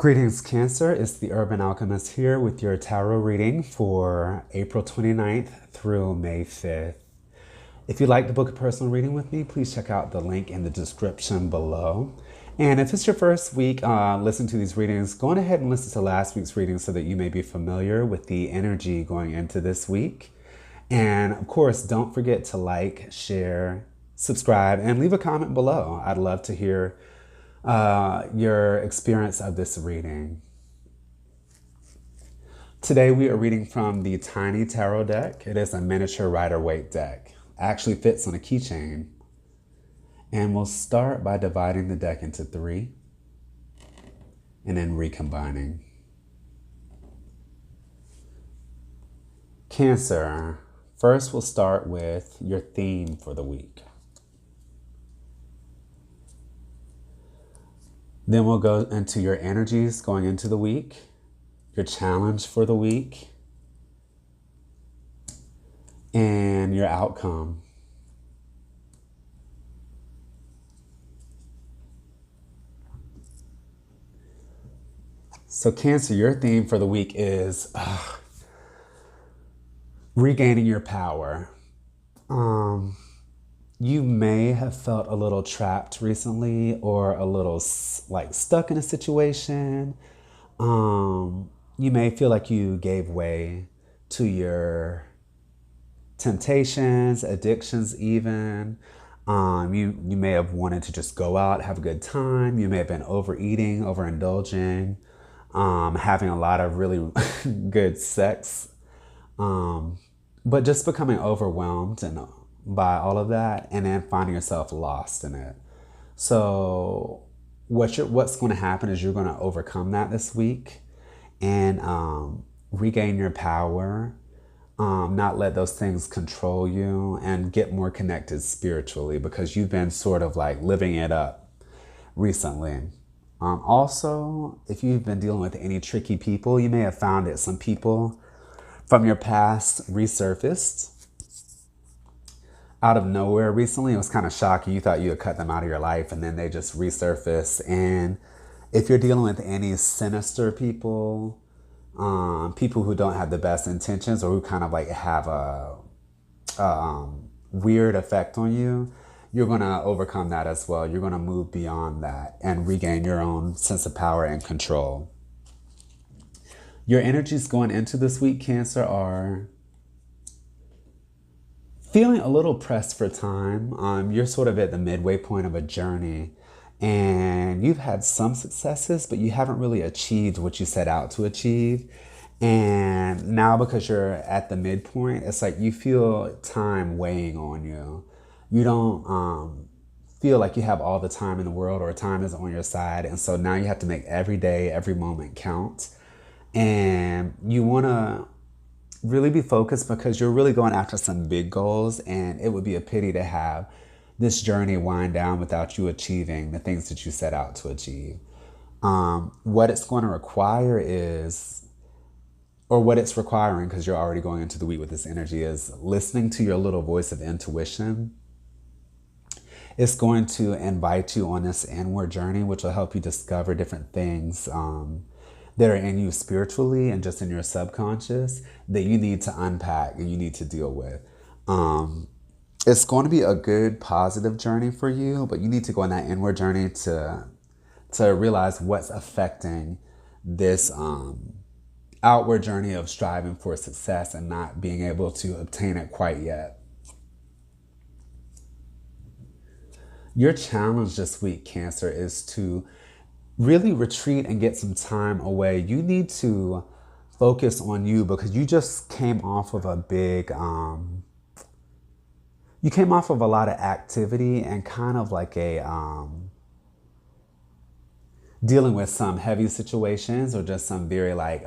Greetings, Cancer. It's the Urban Alchemist here with your tarot reading for April 29th through May 5th. If you'd like to book a personal reading with me, please check out the link in the description below. And if it's your first week listening to these readings, go on ahead and listen to last week's reading so that you may be familiar with the energy going into this week. And of course, don't forget to like, share, subscribe, and leave a comment below. I'd love to hear your experience of this reading. Today we are reading from the Tiny Tarot deck. It is a miniature Rider-Waite deck. It actually fits on a keychain. And we'll start by dividing the deck into 3 and then recombining. Cancer. First, we'll start with your theme for the week. Then we'll go into your energies going into the week, your challenge for the week, and your outcome. So Cancer, your theme for the week is regaining your power. You may have felt a little trapped recently or a little like stuck in a situation. You may feel like you gave way to your temptations, addictions even. You may have wanted to just go out, have a good time. You may have been overeating, overindulging, having a lot of really good sex, but just becoming overwhelmed and by all of that, and then finding yourself lost in it. So what's going to happen is you're going to overcome that this week and regain your power, not let those things control you, and get more connected spiritually because you've been sort of like living it up recently. Also, if you've been dealing with any tricky people, you may have found that some people from your past resurfaced out of nowhere recently. It was kind of shocking. You thought you had cut them out of your life and then they just resurfaced. And if you're dealing with any sinister people, people who don't have the best intentions or who kind of like have a weird effect on you, you're going to overcome that as well. You're going to move beyond that and regain your own sense of power and control. Your energies going into this week, Cancer, are feeling a little pressed for time. You're sort of at the midway point of a journey and you've had some successes, but you haven't really achieved what you set out to achieve. And now because you're at the midpoint, it's like you feel time weighing on you. You don't feel like you have all the time in the world or time is on your side. And so now you have to make every day, every moment count. And you want to really be focused because you're really going after some big goals, and it would be a pity to have this journey wind down without you achieving the things that you set out to achieve. What it's going to require is, or what it's requiring, because you're already going into the week with this energy, is listening to your little voice of intuition. It's going to invite you on this inward journey, which will help you discover different things that are in you spiritually and just in your subconscious that you need to unpack and you need to deal with. It's going to be a good, positive journey for you, but you need to go on that inward journey to realize what's affecting this outward journey of striving for success and not being able to obtain it quite yet. Your challenge this week, Cancer, is to really retreat and get some time away. You need to focus on you because you just came off of a big, you came off of a lot of activity and kind of like a, dealing with some heavy situations or just some very like,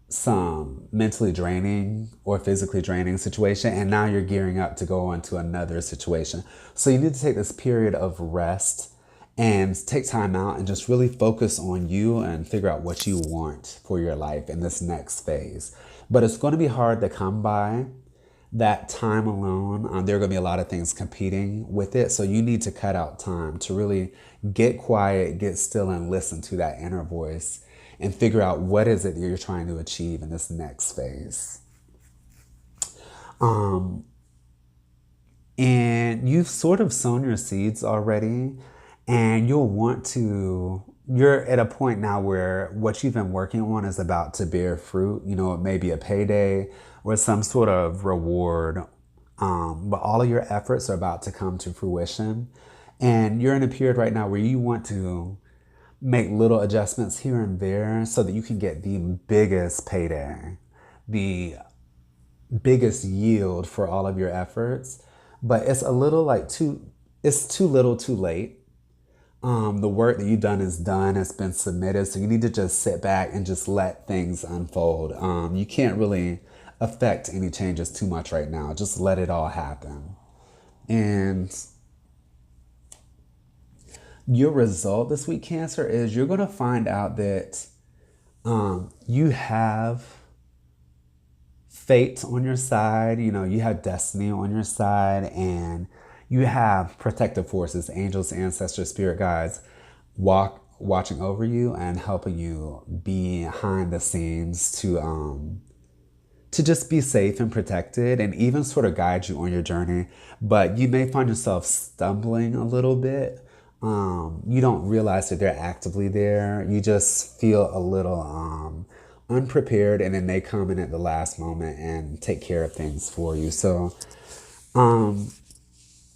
some mentally draining or physically draining situation. And now you're gearing up to go into another situation. So you need to take this period of rest and take time out and just really focus on you and figure out what you want for your life in this next phase. But it's going to be hard to come by that time alone, there are going to be a lot of things competing with it. So you need to cut out time to really get quiet, get still, and listen to that inner voice and figure out what is it that you're trying to achieve in this next phase. And you've sort of sown your seeds already, and you're at a point now where what you've been working on is about to bear fruit. You know, it may be a payday or some sort of reward, but all of your efforts are about to come to fruition. And you're in a period right now where you want to make little adjustments here and there so that you can get the biggest payday, the biggest yield for all of your efforts. But it's a little like it's too little too late. The work that you've done is done, it's been submitted. So you need to just sit back and just let things unfold. You can't really affect any changes too much right now. Just let it all happen. And your result this week, Cancer, is you're going to find out that you have fate on your side, you know, you have destiny on your side, and you have protective forces, angels, ancestors, spirit guides, watching over you and helping you behind the scenes to just be safe and protected and even sort of guide you on your journey. But you may find yourself stumbling a little bit. You don't realize that they're actively there. You just feel a little unprepared, and then they come in at the last moment and take care of things for you. So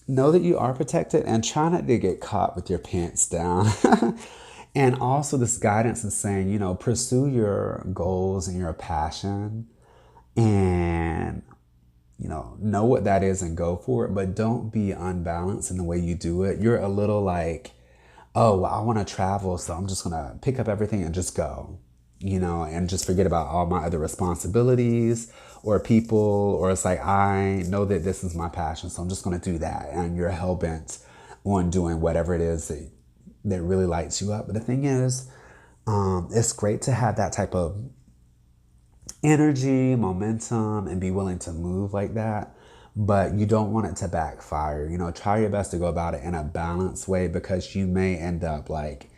know that you are protected and try not to get caught with your pants down. And also, this guidance is saying, you know, pursue your goals and your passion, and you know what that is and go for it, but don't be unbalanced in the way you do it. You're a little like, oh, well, I want to travel, so I'm just going to pick up everything and just go, you know, and just forget about all my other responsibilities or people, or it's like, I know that this is my passion, so I'm just going to do that. And you're hell-bent on doing whatever it is that really lights you up. But the thing is, it's great to have that type of energy, momentum, and be willing to move like that. But you don't want it to backfire. You know, try your best to go about it in a balanced way, because you may end up like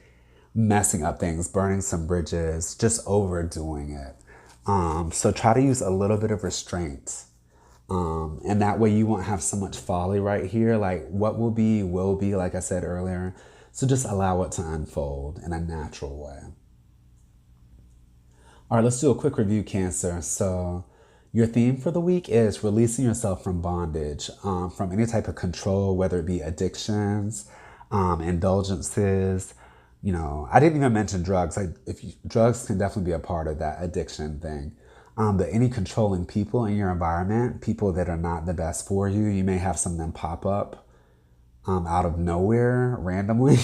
messing up things, burning some bridges, just overdoing it. So try to use a little bit of restraint. And that way you won't have so much folly right here. Like what will be, like I said earlier. So just allow it to unfold in a natural way. All right, let's do a quick review, Cancer. So your theme for the week is releasing yourself from bondage, from any type of control, whether it be addictions, indulgences. You know, I didn't even mention drugs. Like, drugs can definitely be a part of that addiction thing. But any controlling people in your environment, people that are not the best for you, you may have some of them pop up out of nowhere randomly.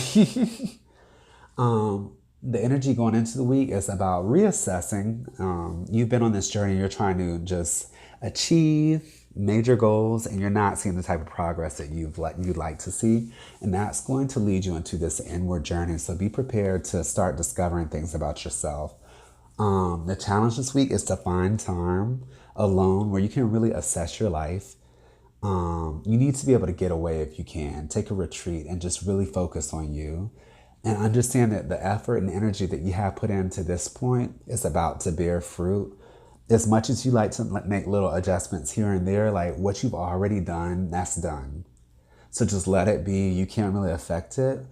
The energy going into the week is about reassessing. You've been on this journey, you're trying to just achieve major goals, and you're not seeing the type of progress that you'd like to see. And that's going to lead you into this inward journey. So be prepared to start discovering things about yourself. The challenge this week is to find time alone where you can really assess your life. You need to be able to get away if you can. Take a retreat and just really focus on you. And understand that the effort and energy that you have put into this point is about to bear fruit. As much as you like to make little adjustments here and there, like what you've already done, that's done. So just let it be. You can't really affect it.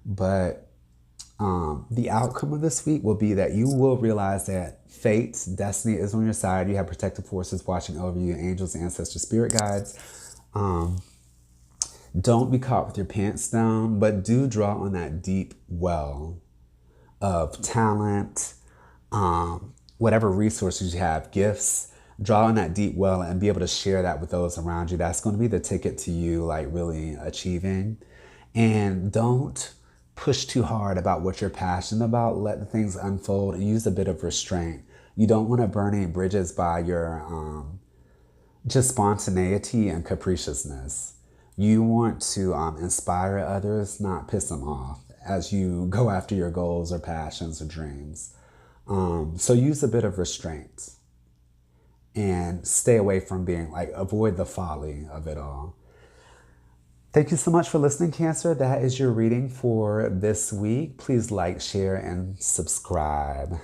But the outcome of this week will be that you will realize that fate, destiny is on your side. You have protective forces watching over you, angels, ancestors, spirit guides. Don't be caught with your pants down, but do draw on that deep well of talent, whatever resources you have, gifts. Draw on that deep well and be able to share that with those around you. That's going to be the ticket to you like really achieving. And don't push too hard about what you're passionate about. Let the things unfold and use a bit of restraint. You don't want to burn any bridges by your just spontaneity and capriciousness. You want to inspire others, not piss them off as you go after your goals or passions or dreams. So use a bit of restraint. and stay away from being like, avoid the folly of it all. Thank you so much for listening, Cancer. That is your reading for this week. Please like, share, and subscribe.